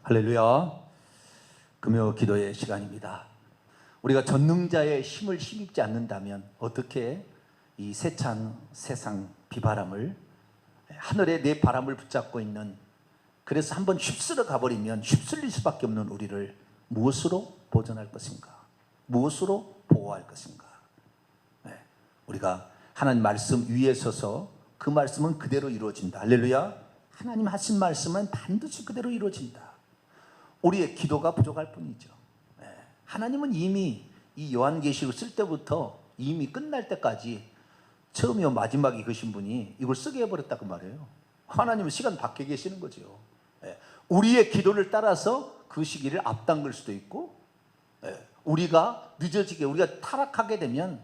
할렐루야. 금요 기도의 시간입니다. 우리가 전능자의 힘을 힘입지 않는다면 어떻게 이 세찬 세상 비바람을, 하늘에 내 바람을 붙잡고 있는, 그래서 한번 휩쓸어 가버리면 휩쓸릴 수밖에 없는 우리를 무엇으로 보존할 것인가, 무엇으로 보호할 것인가. 우리가 하나님 말씀 위에 서서 그 말씀은 그대로 이루어진다. 할렐루야. 하나님 하신 말씀은 반드시 그대로 이루어진다. 우리의 기도가 부족할 뿐이죠. 하나님은 이미 이 요한계시록 쓸 때부터 이미 끝날 때까지 처음이요 마지막이 계신 분이 이걸 쓰게 해버렸다고 말해요. 하나님은 시간 밖에 계시는 거죠. 우리의 기도를 따라서 그 시기를 앞당길 수도 있고, 우리가 늦어지게, 우리가 타락하게 되면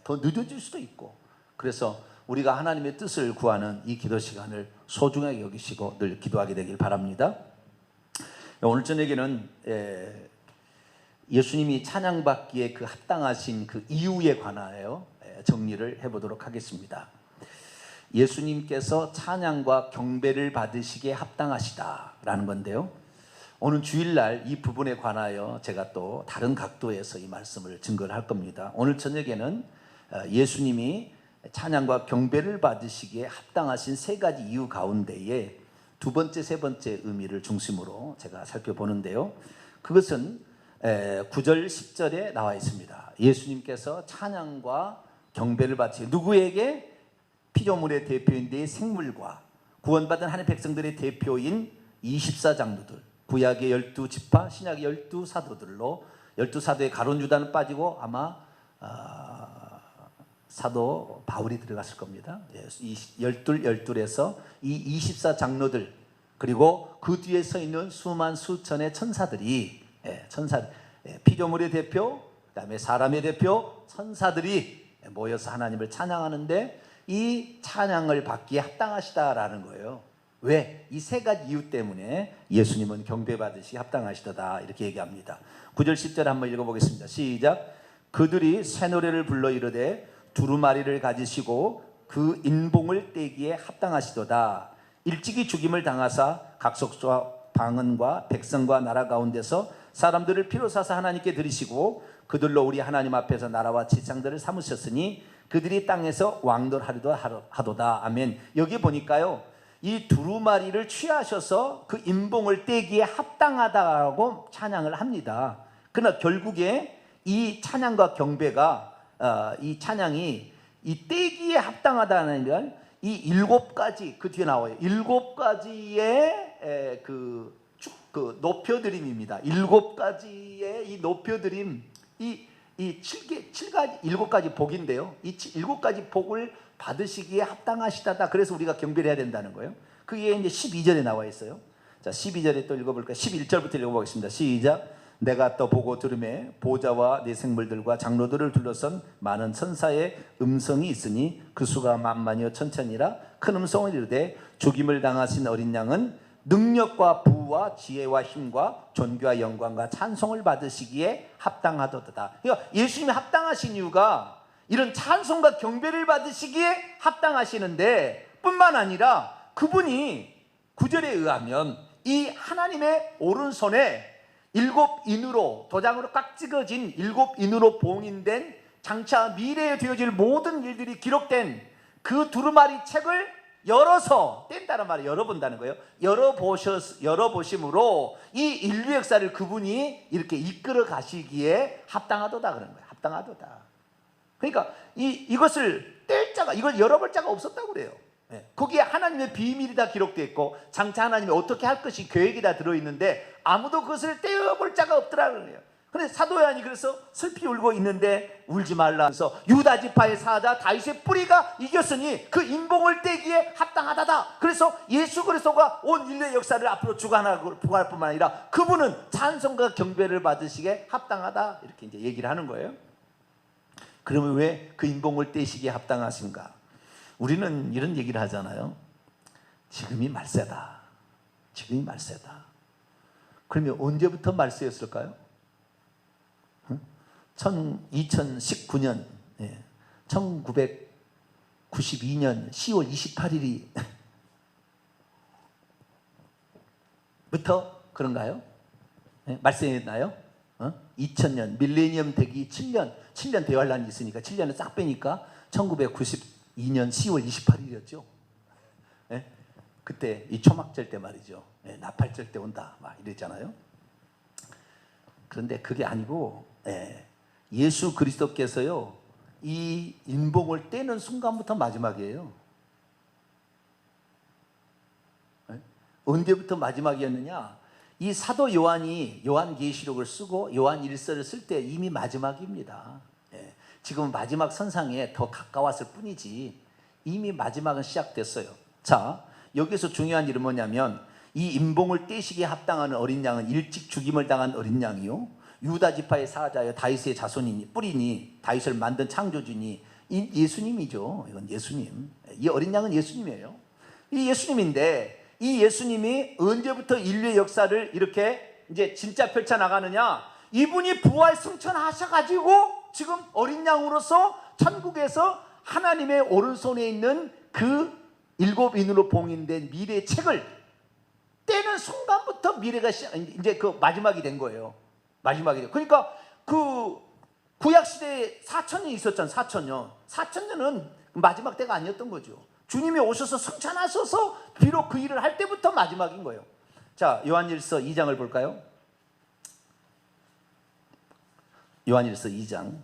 더 늦어질 수도 있고, 그래서 우리가 하나님의 뜻을 구하는 이 기도 시간을 소중하게 여기시고 늘 기도하게 되길 바랍니다. 오늘 저녁에는 예수님이 찬양받기에 그 합당하신 그 이유에 관하여 정리를 해보도록 하겠습니다. 예수님께서 찬양과 경배를 받으시기에 합당하시다라는 건데요, 오늘 주일날 이 부분에 관하여 제가 또 다른 각도에서 이 말씀을 증거를 할 겁니다. 오늘 저녁에는 예수님이 찬양과 경배를 받으시기에 합당하신 세 가지 이유 가운데에 두 번째, 세 번째 의미를 중심으로 제가 살펴보는데요, 그것은 9절, 10절에 나와 있습니다. 예수님께서 찬양과 경배를 받으시기, 누구에게? 피조물의 대표인 내 생물과 구원받은 하나님의 백성들의 대표인 24장로들, 구약의 12지파, 신약의 12사도들로, 12사도의 가룟 유다는 빠지고 아마 사도 바울이 들어갔을 겁니다. 이 12에서 이 24장로들, 그리고 그 뒤에 서 있는 수만 수천의 천사들이, 피조물의 대표, 그 다음에 사람의 대표, 천사들이 모여서 하나님을 찬양하는데 이 찬양을 받기에 합당하시다라는 거예요. 왜? 이 세 가지 이유 때문에 예수님은 경배받으시 합당하시다 이렇게 얘기합니다. 9절 10절 한번 읽어보겠습니다. 시작. 그들이 새 노래를 불러 이르되 두루마리를 가지시고 그 인봉을 떼기에 합당하시도다. 일찍이 죽임을 당하사 각속과 방언과 백성과 나라 가운데서 사람들을 피로 사사 하나님께 드리시고 그들로 우리 하나님 앞에서 나라와 지상들을 삼으셨으니 그들이 땅에서 왕돌하리도다. 아멘. 여기 보니까요, 이 두루마리를 취하셔서 그 인봉을 떼기에 합당하다고 찬양을 합니다. 그러나 결국에 이 찬양과 경배가, 이 찬양이 이 떼기에 합당하다는 건 이 7가지, 그 뒤에 나와요. 7가지의 그 높여드림입니다. 7가지의 이 높여드림, 이 7가지 복인데요, 이 7가지 복을 받으시기에 합당하시다. 그래서 우리가 경배를 해야 된다는 거예요. 그게 이제 12절에 나와 있어요. 자, 12절에 또 읽어볼까요? 11절부터 읽어보겠습니다. 시작. 내가 또 보고 들음에 보좌와 내 생물들과 장로들을 둘러선 많은 천사의 음성이 있으니 그 수가 만만이요 천천이라. 큰 음성을 이르되 죽임을 당하신 어린 양은 능력과 부와 지혜와 힘과 존귀와 영광과 찬송을 받으시기에 합당하도다. 그러니까 예수님이 합당하신 이유가 이런 찬송과 경배를 받으시기에 합당하시는데, 뿐만 아니라 그분이 9절에 의하면 이 하나님의 오른손에 7인으로, 도장으로 꽉 찍어진 7인으로 봉인된 장차 미래에 되어질 모든 일들이 기록된 그 두루마리 책을 열어서, 뗀다는 말을 열어본다는 거예요. 열어보심으로 이 인류 역사를 그분이 이렇게 이끌어 가시기에 합당하도다 그런 거예요. 합당하도다. 그러니까 이것을 뗄 자가, 이걸 열어볼 자가 없었다고 그래요. 거기에 하나님의 비밀이 다 기록되어 있고 장차 하나님이 어떻게 할 것이 계획이 다 들어있는데 아무도 그것을 떼어볼 자가 없더라는 거예요. 그런데 사도 요한이 그래서 슬피 울고 있는데 울지 말라면서 유다 지파의 사자 다윗의 뿌리가 이겼으니 그 인봉을 떼기에 합당하다. 그래서 예수 그리스도가 온 인류의 역사를 앞으로 주관할 뿐만 아니라 그분은 찬송과 경배를 받으시기에 합당하다, 이렇게 이제 얘기를 하는 거예요. 그러면 왜 그 인봉을 떼시기에 합당하신가? 우리는 이런 얘기를 하잖아요. 지금이 말세다. 지금이 말세다. 그러면 언제부터 말세였을까요? 2019년 1992년 10월 28일이 부터 그런가요? 네? 말씀했나요? 2000년 밀레니엄 되기 7년 대환란이 있으니까 7년을 싹 빼니까 1992년 10월 28일이었죠. 네? 그때 이 초막절 때 말이죠. 네, 나팔절 때 온다 막 이랬잖아요. 그런데 그게 아니고 예수 그리스도께서요 이 인봉을 떼는 순간부터 마지막이에요. 네? 언제부터 마지막이었느냐? 이 사도 요한이 요한계시록을 쓰고 요한일서를 쓸 때 이미 마지막입니다. 지금 마지막 선상에 더 가까웠을 뿐이지 이미 마지막은 시작됐어요. 자, 여기서 중요한 일은 뭐냐면 이 인봉을 떼시기에 합당한 어린 양은 일찍 죽임을 당한 어린 양이요 유다 지파의 사자여 다윗의 자손이니 뿌리니 다윗을 만든 창조주니 이 예수님이죠. 이건 예수님. 이 어린 양은 예수님이에요. 이 예수님인데 이 예수님이 언제부터 인류의 역사를 이렇게 이제 진짜 펼쳐나가느냐? 이분이 부활 승천하셔가지고 지금 어린 양으로서 천국에서 하나님의 오른손에 있는 그 7인으로 봉인된 미래의 책을 떼는 순간부터 미래가 이제 그 마지막이 된 거예요. 마지막이 돼. 그러니까 그 구약시대에 4,000년 있었잖아요. 4,000년. 4,000년은 마지막 때가 아니었던 거죠. 주님이 오셔서 승천하셔서 비록 그 일을 할 때부터 마지막인 거예요. 자, 요한일서 2장을 볼까요? 요한일서 2장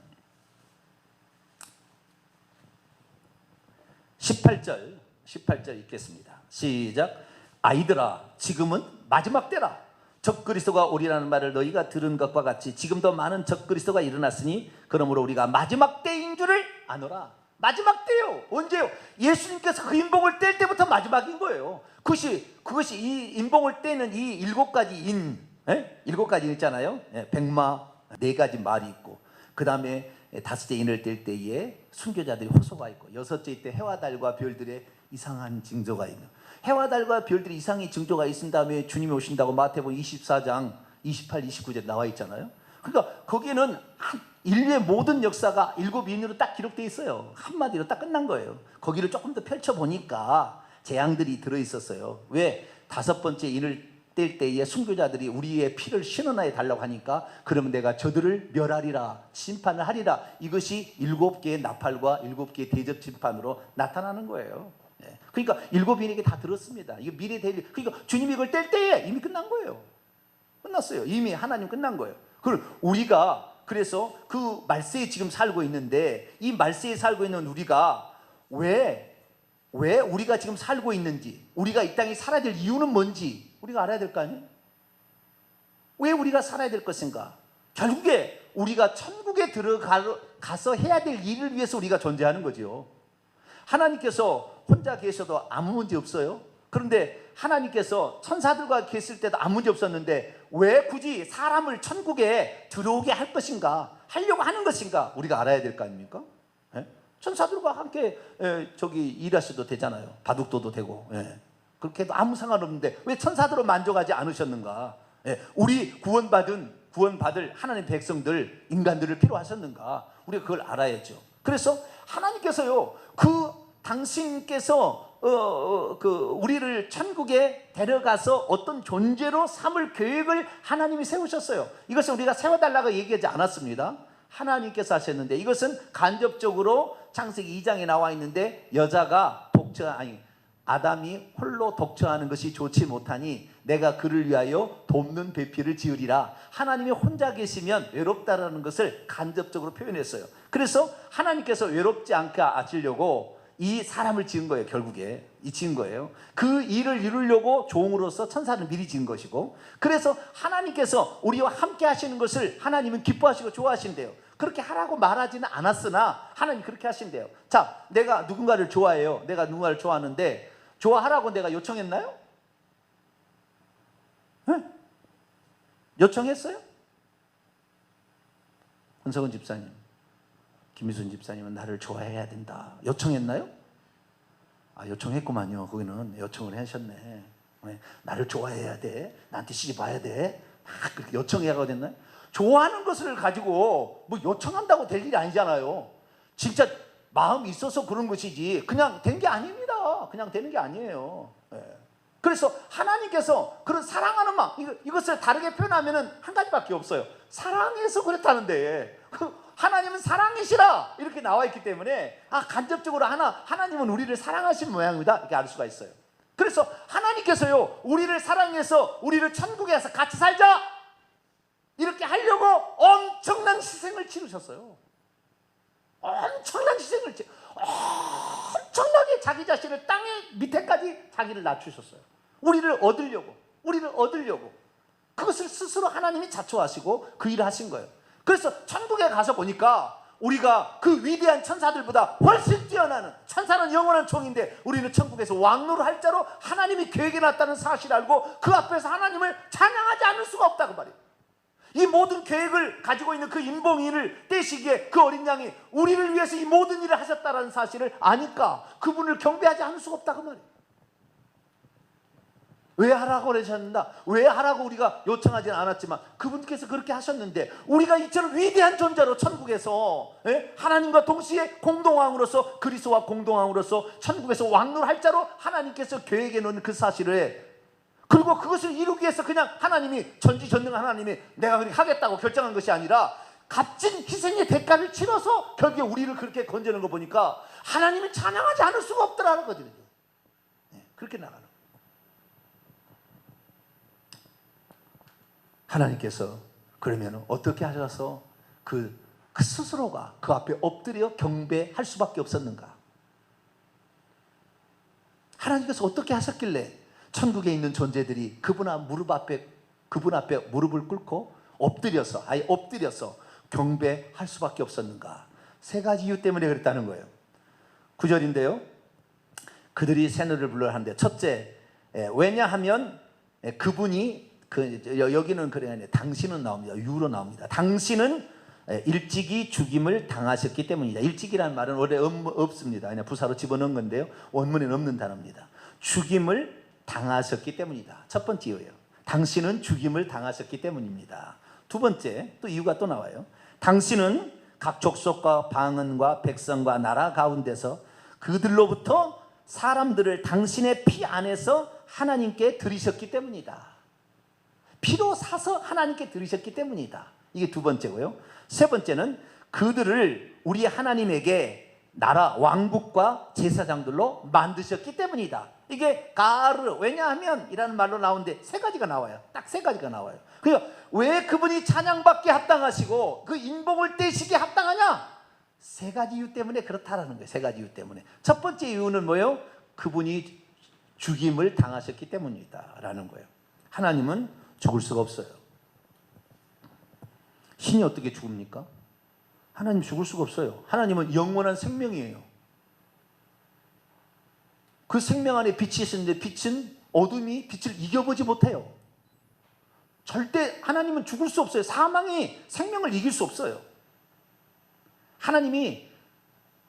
18절 읽겠습니다. 시작. 아이들아 지금은 마지막 때라. 적그리스도가 오리라는 말을 너희가 들은 것과 같이 지금도 많은 적그리스도가 일어났으니 그러므로 우리가 마지막 때인 줄을 아노라. 마지막 때요. 언제요? 예수님께서 그 인봉을 뗄 때부터 마지막인 거예요. 그것이 이 인봉을 떼는 이 7가지 인, 7가지 있잖아요. 백마 4가지 말이 있고, 그 다음에 5째 인을 뗄 때에 순교자들이 호소가 있고, 6째 때 해와 달과 별들의 이상한 징조가 있는. 해와 달과 별들의 이상의 징조가 있은 다음에 주님이 오신다고 마태복음 24장 28, 29절 나와 있잖아요. 그러니까 거기에는 인류의 모든 역사가 7인으로 딱 기록되어 있어요. 한마디로 딱 끝난 거예요. 거기를 조금 더 펼쳐보니까 재앙들이 들어있었어요. 왜? 5번째 인을 뗄 때에 순교자들이 우리의 피를 신원하에 달라고 하니까 그러면 내가 저들을 멸하리라, 심판을 하리라. 이것이 7개의 나팔과 7개의 대접 심판으로 나타나는 거예요. 그러니까 7인에게 다 들었습니다. 이거 미래 대리. 그러니까 주님이 이걸 뗄 때에 이미 끝난 거예요. 끝났어요. 이미 하나님 끝난 거예요. 그럼 우리가 그래서 그 말세에 지금 살고 있는데 이 말세에 살고 있는 우리가 왜 우리가 지금 살고 있는지, 우리가 이 땅에 살아야 될 이유는 뭔지 우리가 알아야 될 거 아니에요? 왜 우리가 살아야 될 것인가? 결국에 우리가 천국에 들어가서 해야 될 일을 위해서 우리가 존재하는 거죠. 하나님께서 혼자 계셔도 아무 문제 없어요. 그런데 하나님께서 천사들과 계실 때도 아무 문제 없었는데 왜 굳이 사람을 천국에 들어오게 할 것인가, 하려고 하는 것인가 우리가 알아야 될 거 아닙니까? 천사들과 함께 일하셔도 되잖아요. 바둑도도 되고. 그렇게 해도 아무 상관없는데 왜 천사들로 만족하지 않으셨는가? 우리 구원받을 하나님 백성들, 인간들을 필요하셨는가? 우리가 그걸 알아야죠. 그래서 하나님께서요, 당신께서 우리를 천국에 데려가서 어떤 존재로 삼을 계획을 하나님이 세우셨어요. 이것은 우리가 세워달라고 얘기하지 않았습니다. 하나님께서 하셨는데, 이것은 간접적으로 창세기 2장에 나와 있는데, 아담이 홀로 독처하는 것이 좋지 못하니 내가 그를 위하여 돕는 배필을 지으리라. 하나님이 혼자 계시면 외롭다라는 것을 간접적으로 표현했어요. 그래서 하나님께서 외롭지 않게 하시려고 이 사람을 지은 거예요. 결국에 지은 거예요. 그 일을 이루려고 종으로서 천사를 미리 지은 것이고, 그래서 하나님께서 우리와 함께 하시는 것을 하나님은 기뻐하시고 좋아하신대요. 그렇게 하라고 말하지는 않았으나 하나님 그렇게 하신대요. 자, 내가 누군가를 좋아해요. 내가 누군가를 좋아하는데 좋아하라고 내가 요청했나요? 네? 요청했어요? 권석은 집사님, 김미순 집사님은 나를 좋아해야 된다. 요청했나요? 요청했구만요. 거기는 요청을 하셨네. 나를 좋아해야 돼. 나한테 시집 와야 돼. 그렇게 요청해야 됐나요? 좋아하는 것을 가지고 뭐 요청한다고 될 일이 아니잖아요. 진짜 마음이 있어서 그런 것이지 그냥 된 게 아닙니다. 그냥 되는 게 아니에요. 그래서 하나님께서 그런 사랑하는 마음, 이것을 다르게 표현하면 한 가지밖에 없어요. 사랑해서 그렇다는데 하나님은 사랑이시라 이렇게 나와 있기 때문에 간접적으로 하나님은 우리를 사랑하신 모양이다 이렇게 알 수가 있어요. 그래서 하나님께서요 우리를 사랑해서 우리를 천국에 가서 같이 살자 이렇게 하려고 엄청난 희생을 치르셨어요. 엄청난 희생을 엄청나게 자기 자신을 땅의 밑에까지 자기를 낮추셨어요. 우리를 얻으려고 그것을 스스로 하나님이 자초하시고 그 일을 하신 거예요. 그래서 천국에 가서 보니까 우리가 그 위대한 천사들보다 훨씬 뛰어나는, 천사는 영원한 종인데 우리는 천국에서 왕노를 할 자로 하나님이 계획해놨다는 사실을 알고 그 앞에서 하나님을 찬양하지 않을 수가 없다고 말이에요. 이 모든 계획을 가지고 있는 그 인봉이를 떼시기에 그 어린 양이 우리를 위해서 이 모든 일을 하셨다는 사실을 아니까 그분을 경배하지 않을 수가 없다고 말이에요. 왜 하라고 그러셨는가? 왜 하라고 우리가 요청하지는 않았지만 그분께서 그렇게 하셨는데 우리가 이처럼 위대한 존재로 천국에서 하나님과 동시에 공동왕으로서 그리스도와 공동왕으로서 천국에서 왕노할 자로 하나님께서 계획해 놓은 그 사실을, 그리고 그것을 이루기 위해서 그냥 하나님이 전지전능한 하나님이 내가 그렇게 하겠다고 결정한 것이 아니라 값진 희생의 대가를 치러서 결국에 우리를 그렇게 건져낸 거 보니까 하나님을 찬양하지 않을 수가 없더라는 거거든요. 그렇게 나가는 거예요. 하나님께서 그러면 어떻게 하셔서 그 스스로가 그 앞에 엎드려 경배할 수밖에 없었는가? 하나님께서 어떻게 하셨길래 천국에 있는 존재들이 그분 앞에 무릎을 꿇고 엎드려서 경배할 수밖에 없었는가? 세 가지 이유 때문에 그랬다는 거예요. 9절인데요. 그들이 새 노래를 불러야 하는데, 첫째, 왜냐하면 그분이 여기는 그래, 당신은 나옵니다. 유로 나옵니다. 당신은 일찍이 죽임을 당하셨기 때문이다. 일찍이라는 말은 원래 없습니다. 그냥 부사로 집어넣은 건데요. 원문에는 없는 단어입니다. 죽임을 당하셨기 때문이다. 첫 번째 이유예요. 당신은 죽임을 당하셨기 때문입니다. 두 번째, 또 이유가 또 나와요. 당신은 각 족속과 방언과 백성과 나라 가운데서 그들로부터 사람들을 당신의 피 안에서 하나님께 드리셨기 때문이다. 피로 사서 하나님께 드리셨기 때문이다. 이게 두 번째고요. 세 번째는 그들을 우리 하나님에게 나라, 왕국과 제사장들로 만드셨기 때문이다. 이게 가르, 왜냐하면 이라는 말로 나오는데 세 가지가 나와요. 딱 세 가지가 나와요. 그러니까 왜 그분이 찬양받기 합당하시고 그 인복을 떼시기 합당하냐? 세 가지 이유 때문에 그렇다라는 거예요. 세 가지 이유 때문에. 첫 번째 이유는 뭐예요? 그분이 죽임을 당하셨기 때문이다 라는 거예요. 하나님은 죽을 수가 없어요. 신이 어떻게 죽습니까? 하나님 죽을 수가 없어요. 하나님은 영원한 생명이에요. 그 생명 안에 빛이 있었는데 빛은 어둠이 빛을 이겨보지 못해요. 절대 하나님은 죽을 수 없어요. 사망이 생명을 이길 수 없어요. 하나님이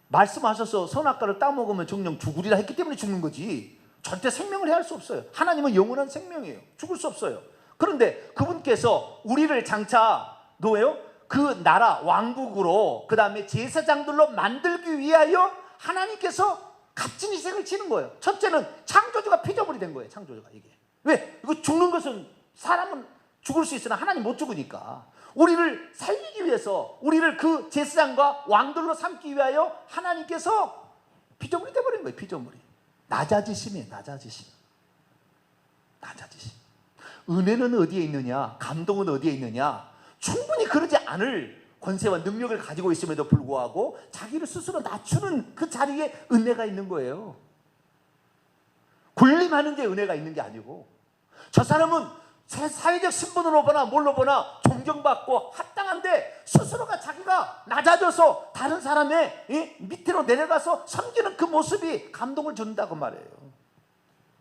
말씀하셔서 선악과를 따먹으면 정령 죽으리라 했기 때문에 죽는 거지 절대 생명을 해할 수 없어요. 하나님은 영원한 생명이에요. 죽을 수 없어요. 그런데 그분께서 우리를 장차 노예요? 그 나라 왕국으로 그 다음에 제사장들로 만들기 위하여 하나님께서 값진 희생을 치는 거예요. 첫째는 창조주가 피조물이 된 거예요. 창조주가 이게 왜? 이거 죽는 것은 사람은 죽을 수 있으나 하나님 못 죽으니까 우리를 살리기 위해서 우리를 그 제사장과 왕들로 삼기 위하여 하나님께서 피조물이 되어버린 거예요. 피조물이 낮아지심이에요. 낮아지심. 은혜는 어디에 있느냐? 감동은 어디에 있느냐? 충분히 그러지 않을 권세와 능력을 가지고 있음에도 불구하고 자기를 스스로 낮추는 그 자리에 은혜가 있는 거예요. 군림하는 데 은혜가 있는 게 아니고, 저 사람은 사회적 신분으로 보나 뭘로 보나 존경받고 합당한데 스스로가 자기가 낮아져서 다른 사람의 밑으로 내려가서 섬기는 그 모습이 감동을 준다고 말해요.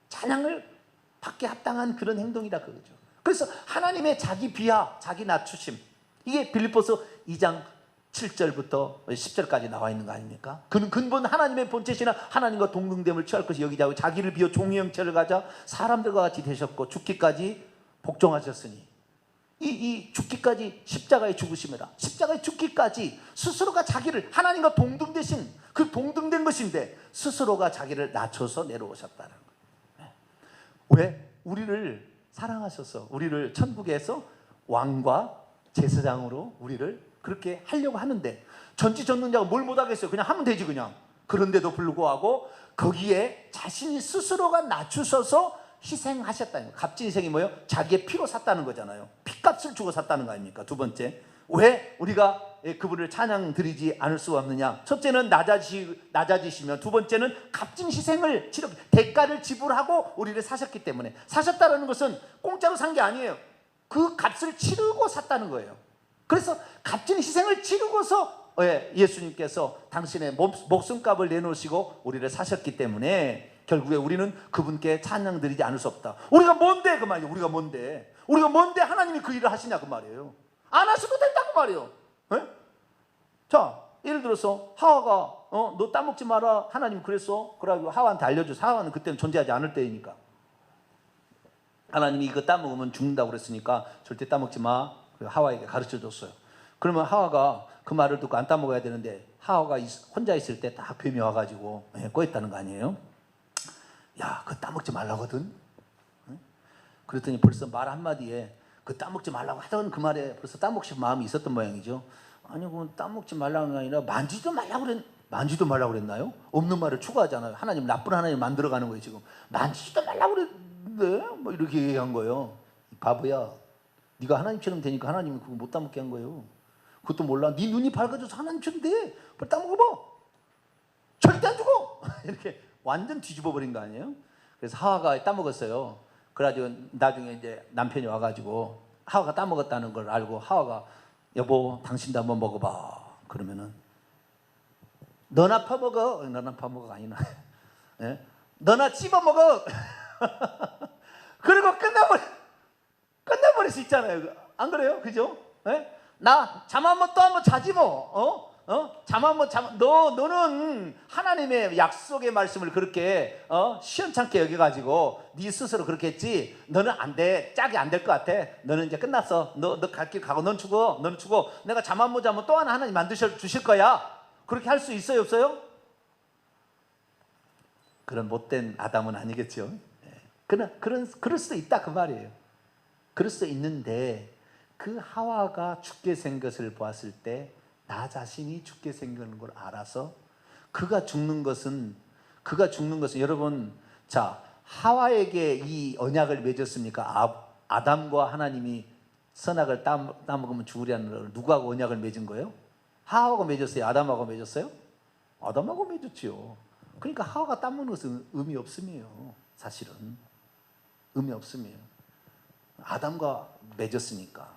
찬양을 받기 합당한 그런 행동이다 그거죠. 그래서 하나님의 자기 비하, 자기 낮추심, 이게 빌립보서 2장 7절부터 10절까지 나와 있는 거 아닙니까? 그는 근본 하나님의 본체시나 하나님과 동등됨을 취할 것이 여기지 않고 자기를 비워 종의 형체를 가져 사람들과 같이 되셨고 죽기까지 복종하셨으니, 이 죽기까지 십자가에 죽으심이라, 십자가에 죽기까지 스스로가 자기를 하나님과 동등되신 그 동등된 것인데 스스로가 자기를 낮춰서 내려오셨다는 거예요. 왜? 우리를 사랑하셔서 우리를 천국에서 왕과 제사장으로 우리를 그렇게 하려고 하는데, 전지전능자가 뭘 못하겠어요? 그냥 하면 되지 그냥. 그런데도 불구하고 거기에 자신이 스스로가 낮추셔서 희생하셨다는 거예요. 값진 희생이 뭐예요? 자기의 피로 샀다는 거잖아요. 피값을 주고 샀다는 거 아닙니까? 두 번째, 왜 우리가 그분을 찬양 드리지 않을 수가 없느냐? 첫째는 낮아지시면, 두 번째는 값진 희생을 치르, 대가를 지불하고 우리를 사셨기 때문에. 사셨다는 것은 공짜로 산 게 아니에요. 그 값을 치르고 샀다는 거예요. 그래서 값진 희생을 치르고서 예수님께서 당신의 목숨값을 내놓으시고 우리를 사셨기 때문에 결국에 우리는 그분께 찬양 드리지 않을 수 없다. 우리가 뭔데 그 말이에요. 우리가 뭔데 하나님이 그 일을 하시냐 그 말이에요. 안 하셔도 된다고 말이에요. 에? 자, 예를 들어서 하와가 너 따먹지 마라, 하나님 그랬어. 그래가지고 하와한테 알려줘서, 하와는 그때는 존재하지 않을 때이니까, 하나님이 이거 따먹으면 죽는다고 그랬으니까 절대 따먹지 마, 하와에게 가르쳐줬어요. 그러면 하와가 그 말을 듣고 안 따먹어야 되는데, 하와가 혼자 있을 때 딱 뱀이 와가지고 꼬였다는 거 아니에요? 야, 그거 따먹지 말라거든. 그랬더니 벌써 말 한마디에 그 따먹지 말라고 하던 그 말에 벌써 따먹고 싶은 마음이 있었던 모양이죠. 아니, 그건 따먹지 말라는 게 아니라 만지도 말라고 그랬나요? 없는 말을 추가하잖아요. 하나님, 나쁜 하나님 만들어가는 거예요 지금. 만지지도 말라고 그랬는데 뭐 이렇게 얘기한 거예요. 바보야, 네가 하나님처럼 되니까 하나님이 그거 못 따먹게 한 거예요. 그것도 몰라? 네 눈이 밝아져서 하나님처럼 돼. 빨리 따먹어봐. 절대 안 죽어. 이렇게 완전 뒤집어 버린 거 아니에요? 그래서 하와가 따먹었어요. 그래가지고 나중에 이제 남편이 와가지고 하와가 따먹었다는 걸 알고, 하와가 여보 당신도 한번 먹어봐. 그러면은 너나 퍼먹어. 너나 퍼먹어가 아니나 너나 씹어먹어. 그리고 끝나버릴 수 있잖아요. 안 그래요? 그죠? 나 잠 한번 또 한번 자지 뭐. 잠 한번 너는 하나님의 약속의 말씀을 그렇게 시원찮게 여겨가지고 네 스스로 그렇게 했지. 너는 안 돼. 짝이 안 될 것 같아. 너는 이제 끝났어. 너 갈 길 가고 너는 죽어. 내가 잠 한 번 자면 또 하나 하나님 만드셔 주실 거야. 그렇게 할 수 있어요, 없어요? 그런 못된 아담은 아니겠죠. 그럴 수도 있다 그 말이에요. 그럴 수 있는데, 그 하와가 죽게 생 것을 보았을 때 나 자신이 죽게 생기는 걸 알아서 그가 죽는 것은 여러분, 자, 하와에게 이 언약을 맺었습니까? 아담과 하나님이 선악을 따먹으면 죽으리라는 걸 누구하고 언약을 맺은 거예요? 하와하고 맺었어요? 아담하고 맺었어요? 아담하고 맺었지요. 그러니까 하와가 따먹는 것은 의미 없음이에요. 사실은 의미 없음이에요. 아담과 맺었으니까.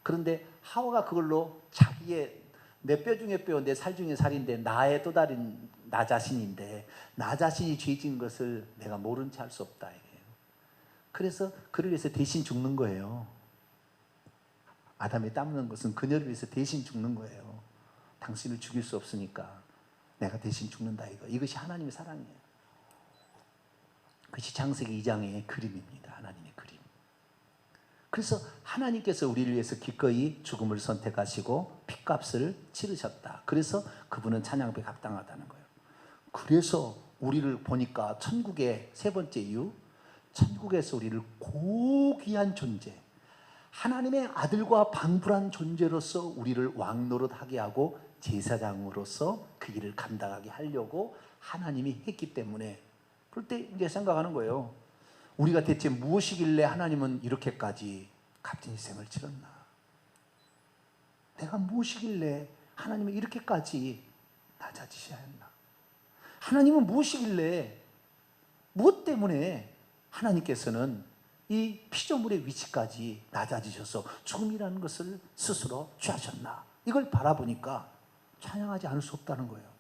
그런데 하와가 그걸로 자기의 내 뼈 중에 뼈, 내 살 중에 살인데 나의 또 다른 나 자신인데, 나 자신이 죄진 것을 내가 모른 채 할 수 없다 이래요. 그래서 그를 위해서 대신 죽는 거예요. 아담이 따먹는 것은 그녀를 위해서 대신 죽는 거예요. 당신을 죽일 수 없으니까 내가 대신 죽는다 이거. 이것이 하나님의 사랑이에요. 그것이 창세기 2장의 그림입니다. 하나님의 그림. 그래서 하나님께서 우리를 위해서 기꺼이 죽음을 선택하시고 핏값을 치르셨다. 그래서 그분은 찬양에 합당하다는 거예요. 그래서 우리를 보니까 천국의 세 번째 이유, 천국에서 우리를 고귀한 존재, 하나님의 아들과 방불한 존재로서 우리를 왕노릇하게 하고 제사장으로서 그 일을 감당하게 하려고 하나님이 했기 때문에, 그럴 때 이제 생각하는 거예요. 우리가 대체 무엇이길래 하나님은 이렇게까지 값진 희생을 치렀나? 내가 무엇이길래 하나님은 이렇게까지 낮아지셔야 했나? 하나님은 무엇이길래, 무엇 때문에 하나님께서는 이 피조물의 위치까지 낮아지셔서 죽음이라는 것을 스스로 취하셨나? 이걸 바라보니까 찬양하지 않을 수 없다는 거예요.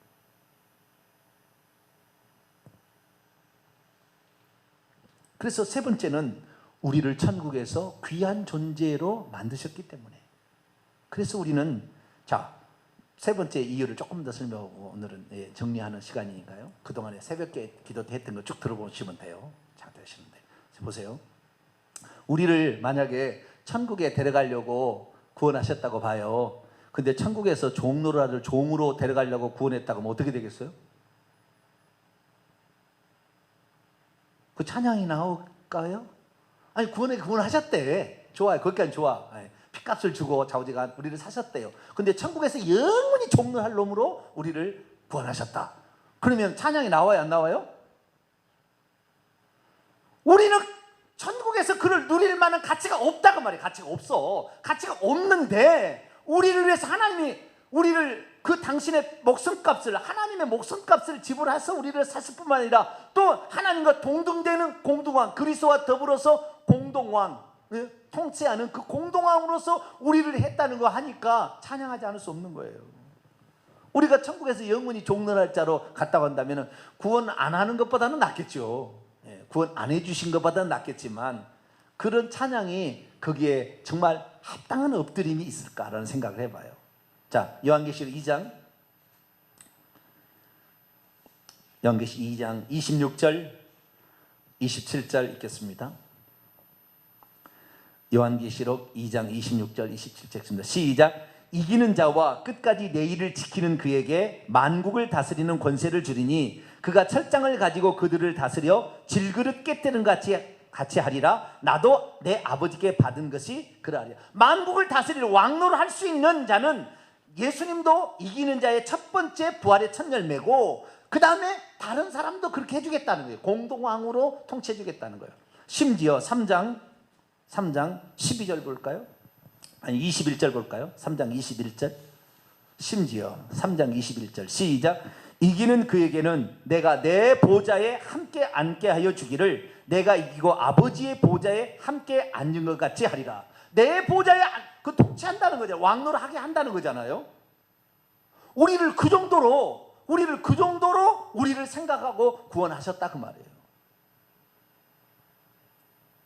그래서 세 번째는 우리를 천국에서 귀한 존재로 만드셨기 때문에. 그래서 우리는, 자, 세 번째 이유를 조금 더 설명하고 오늘은 정리하는 시간이니까요. 그동안에 새벽에 기도 때 했던 거 쭉 들어보시면 돼요. 잘 되시는데. 보세요. 우리를 만약에 천국에 데려가려고 구원하셨다고 봐요. 근데 천국에서 종노라를 종으로 데려가려고 구원했다고 하면 어떻게 되겠어요? 그 찬양이 않을까요? 아니 구원하셨대. 좋아요. 거기까지 좋아. 핏값을 주고 좌우지가 우리를 사셨대요. 근데 천국에서 영원히 종노할 놈으로 우리를 구원하셨다. 그러면 찬양이 나와요, 안 나와요? 우리는 천국에서 그를 누릴 만한 가치가 없다고 말이에요. 가치가 없어. 가치가 없는데 우리를 위해서 하나님이 우리를 그 당신의 목숨값을, 하나님의 목숨값을 지불해서 우리를 사실 뿐만 아니라 또 하나님과 동등되는 공동왕, 그리스도와 더불어서 공동왕, 통치하는 그 공동왕으로서 우리를 했다는 거 하니까 찬양하지 않을 수 없는 거예요. 우리가 천국에서 영원히 종론할 자로 갔다고 한다면 구원 안 하는 것보다는 낫겠죠. 구원 안 해주신 것보다는 낫겠지만 그런 찬양이 거기에 정말 합당한 엎드림이 있을까라는 생각을 해봐요. 자, 요한계시록 2장 26절 27절 읽겠습니다. 요한계시록 2장 26절 27절 읽습니다. 시작. 이기는 자와 끝까지 내 일을 지키는 그에게 만국을 다스리는 권세를 주리니 그가 철장을 가지고 그들을 다스려 질그릇 깨뜨는 같이 하리라. 나도 내 아버지께 받은 것이 그러하리라. 만국을 다스릴 왕노를 할 수 있는 자는 예수님도 이기는 자의 첫 번째 부활의 첫 열매고 그 다음에 다른 사람도 그렇게 해주겠다는 거예요. 공동왕으로 통치해 주겠다는 거예요. 심지어 3장 12절 볼까요? 아니 21절 볼까요? 3장 21절. 심지어 3장 21절 시작. 이기는 그에게는 내가 내 보좌에 함께 앉게 하여 주기를 내가 이기고 아버지의 보좌에 함께 앉은 것 같이 하리라. 내 보좌에 그 통치한다는 거죠. 왕노를 하게 한다는 거잖아요. 우리를 그 정도로 우리를 생각하고 구원하셨다 그 말이에요.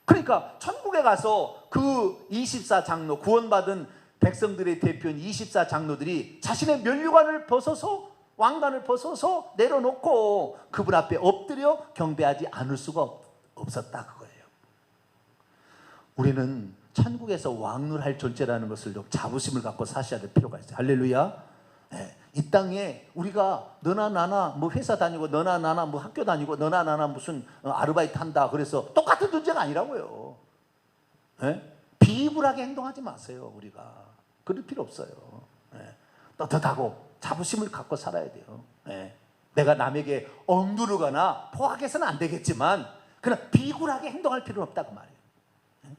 그러니까 천국에 가서 그 24장로, 구원받은 백성들의 대표인 24장로들이 자신의 면류관을 벗어서, 왕관을 벗어서 내려놓고 그분 앞에 엎드려 경배하지 않을 수가 없었다 그거예요. 우리는 천국에서 왕노할 존재라는 것을 좀 자부심을 갖고 사셔야 될 필요가 있어요. 할렐루야. 네. 이 땅에 우리가 너나 나나 뭐 회사 다니고 너나 나나 뭐 학교 다니고 너나 나나 무슨 아르바이트 한다 그래서 똑같은 존재가 아니라고요. 네? 비굴하게 행동하지 마세요. 우리가 그럴 필요 없어요. 네. 떳떳하고 자부심을 갖고 살아야 돼요. 네. 내가 남에게 억누르거나 포악해서는 안 되겠지만 그러나 비굴하게 행동할 필요는 없다 그 말이에요. 네?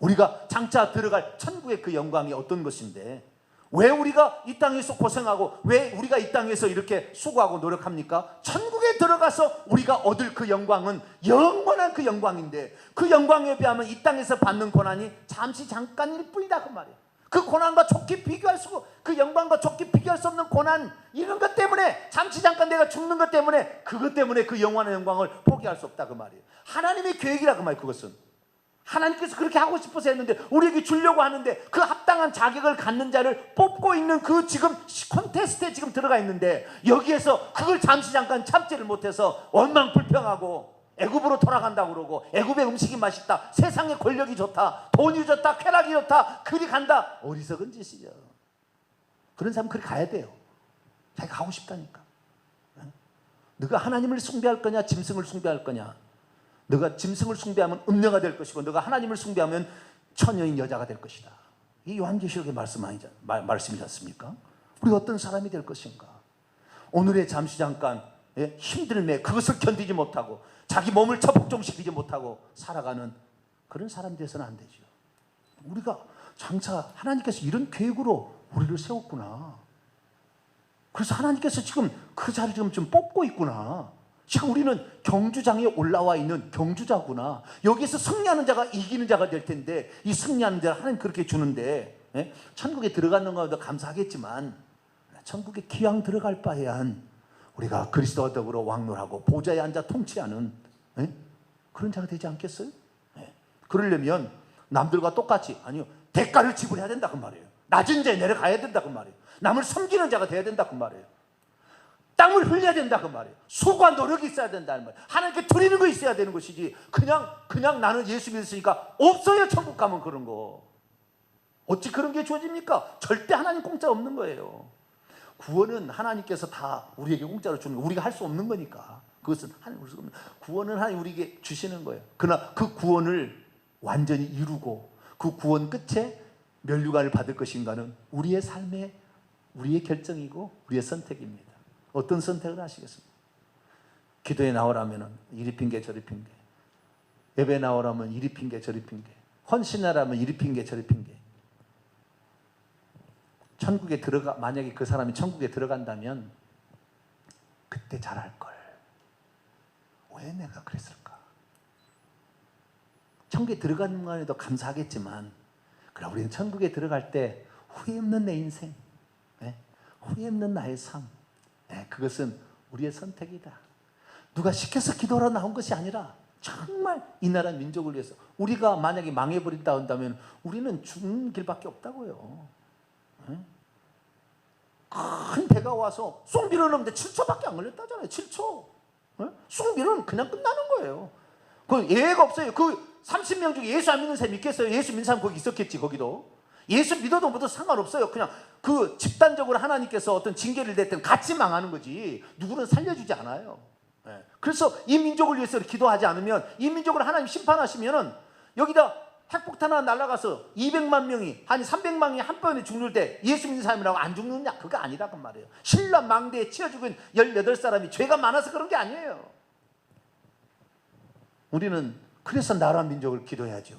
우리가 장차 들어갈 천국의 그 영광이 어떤 것인데 왜 우리가 이 땅에서 고생하고 왜 우리가 이 땅에서 이렇게 수고하고 노력합니까? 천국에 들어가서 우리가 얻을 그 영광은 영원한 그 영광인데 그 영광에 비하면 이 땅에서 받는 고난이 잠시 잠깐일 뿐이다 그 말이에요. 그 고난과 좋게 비교할 수, 그 영광과 좋게 비교할 수 없는 고난, 이런 것 때문에 잠시 잠깐 내가 죽는 것 때문에 그것 때문에 그 영원한 영광을 포기할 수 없다 그 말이에요. 하나님의 계획이라 그 말이에요. 그것은 하나님께서 그렇게 하고 싶어서 했는데 우리에게 주려고 하는데 그 합당한 자격을 갖는 자를 뽑고 있는 그 지금 콘테스트에 지금 들어가 있는데 여기에서 그걸 잠시 잠깐 참지를 못해서 원망불평하고 애굽으로 돌아간다고 그러고 애굽의 음식이 맛있다, 세상의 권력이 좋다, 돈이 좋다, 쾌락이 좋다, 그리 간다. 어리석은 짓이죠. 그런 사람은 그리 가야 돼요. 자기가 가고 싶다니까. 너가 하나님을 숭배할 거냐 짐승을 숭배할 거냐. 너가 짐승을 숭배하면 음녀가 될 것이고 너가 하나님을 숭배하면 처녀인 여자가 될 것이다. 이 요한계시록의 말씀이지 않습니까? 우리가 어떤 사람이 될 것인가. 오늘의 잠시 잠깐 힘들매 그것을 견디지 못하고 자기 몸을 처복종시키지 못하고 살아가는 그런 사람 되서는 안 되죠. 우리가 장차 하나님께서 이런 계획으로 우리를 세웠구나. 그래서 하나님께서 지금 그 자리를 좀 뽑고 있구나. 지금 우리는 경주장에 올라와 있는 경주자구나. 여기서 승리하는 자가 이기는 자가 될 텐데 이 승리하는 자를 하나님 그렇게 주는데 천국에 들어가는 것도 감사하겠지만 천국에 기왕 들어갈 바에야 우리가 그리스도와 더불어 왕노하고 보좌에 앉아 통치하는 그런 자가 되지 않겠어요? 그러려면 남들과 똑같이 아니요 대가를 지불해야 된다 그 말이에요. 낮은 자에 내려가야 된다 그 말이에요. 남을 섬기는 자가 돼야 된다 그 말이에요. 땀을 흘려야 된다 그 말이에요. 수고와 노력이 있어야 된다는 말이에요. 하나님께 드리는 거 있어야 되는 것이지 그냥 나는 예수 믿으니까 없어요. 천국 가면 그런 거. 어찌 그런 게 주어집니까? 절대 하나님 공짜 없는 거예요. 구원은 하나님께서 다 우리에게 공짜로 주는 거. 우리가 할 수 없는 거니까. 그것은 하나님 구원은 하나님 우리에게 주시는 거예요. 그러나 그 구원을 완전히 이루고 그 구원 끝에 면류관을 받을 것인가는 우리의 삶의 우리의 결정이고 우리의 선택입니다. 어떤 선택을 하시겠습니까? 기도에 나오라면 이리 핑계 저리 핑계, 예배 나오라면 이리 핑계 저리 핑계, 헌신하라면 이리 핑계 저리 핑계. 천국에 만약에 그 사람이 천국에 들어간다면 그때 잘할 걸. 왜 내가 그랬을까? 천국에 들어가는 것에도 감사하겠지만, 그러나 우리는 천국에 들어갈 때 후회 없는 내 인생, 후회 없는 나의 삶, 그것은 우리의 선택이다. 누가 시켜서 기도하러 나온 것이 아니라 정말 이 나라 민족을 위해서. 우리가 만약에 망해버린다 한다면 우리는 죽는 길밖에 없다고요. 큰 배가 와서 쑥 밀어넣는데 7초밖에 안 걸렸다잖아요. 7초. 쑥 밀어넣으면 그냥 끝나는 거예요. 그 예외가 없어요. 그 30명 중에 예수 안 믿는 사람이 있겠어요? 예수 믿는 사람 거기 있었겠지. 거기도 예수 믿어도 못해도 상관없어요. 그냥 그 집단적으로 하나님께서 어떤 징계를 냈든 같이 망하는 거지 누구는 살려주지 않아요. 그래서 이 민족을 위해서 기도하지 않으면, 이 민족을 하나님 심판하시면은 여기다 핵폭탄 하나 날아가서 200만 명이, 아니 300만 명이 한 번에 죽을 때 예수 믿는 사람이라고 안 죽느냐? 그거 아니라고 말이에요. 신라 망대에 치여 죽은 18사람이 죄가 많아서 그런 게 아니에요. 우리는 그래서 나라 민족을 기도해야죠.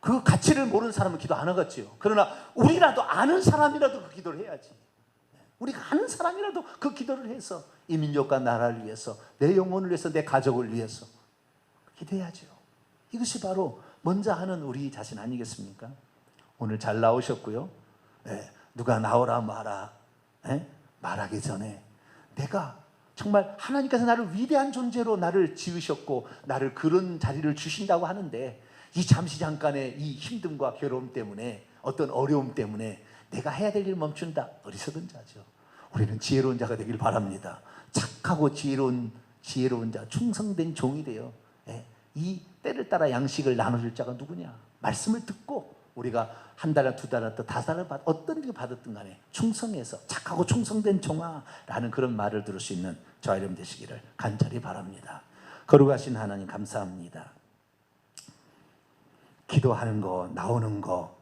그 가치를 모르는 사람은 기도 안 하겠지요. 그러나 우리라도 아는 사람이라도 그 기도를 해야지. 우리가 아는 사람이라도 그 기도를 해서 이 민족과 나라를 위해서, 내 영혼을 위해서, 내 가족을 위해서 기도해야죠. 이것이 바로 먼저 하는 우리 자신 아니겠습니까? 오늘 잘 나오셨고요. 누가 나오라 마라 말하기 전에 내가 정말 하나님께서 나를 위대한 존재로 나를 지으셨고 나를 그런 자리를 주신다고 하는데, 이 잠시 잠깐의 이 힘듦과 괴로움 때문에, 어떤 어려움 때문에 내가 해야 될 일을 멈춘다. 어리석은 자죠. 우리는 지혜로운 자가 되길 바랍니다. 착하고 지혜로운 자, 충성된 종이 되어 이 때를 따라 양식을 나눠줄 자가 누구냐? 말씀을 듣고 우리가 한 달에 두 달에 또 다섯 달에 어떤 일을 받았든 간에 충성해서 착하고 충성된 종아 라는 그런 말을 들을 수 있는 저와 여러분 되시기를 간절히 바랍니다. 거룩하신 하나님 감사합니다. 기도하는 거, 나오는 거,